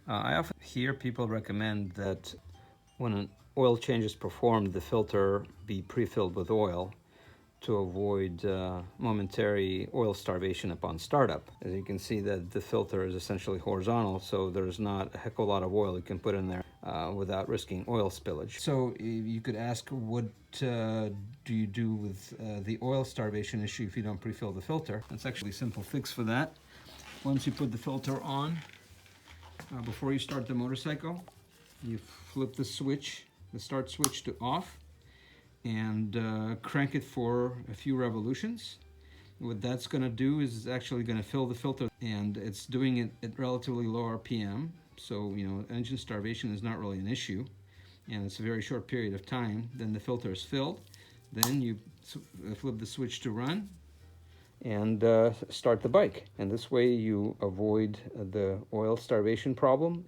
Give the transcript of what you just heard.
I often hear people recommend that when an oil change is performed, the filter be pre-filled with oil to avoid momentary oil starvation upon startup. As you can see, that the filter is essentially horizontal, so there's not a heck of a lot of oil you can put in there without risking oil spillage. So you could ask, what do you do with the oil starvation issue if you don't pre-fill the filter? That's actually a simple fix for that. Once you put the filter on, before you start the motorcycle, you flip the switch, the start switch, to off, and crank it for a few revolutions. What that's going to do is it's actually going to fill the filter, and it's doing it at relatively low RPM, so engine starvation is not really an issue, and it's a very short period of time. Then the filter is filled, then you flip the switch to run and start the bike, and this way you avoid the oil starvation problem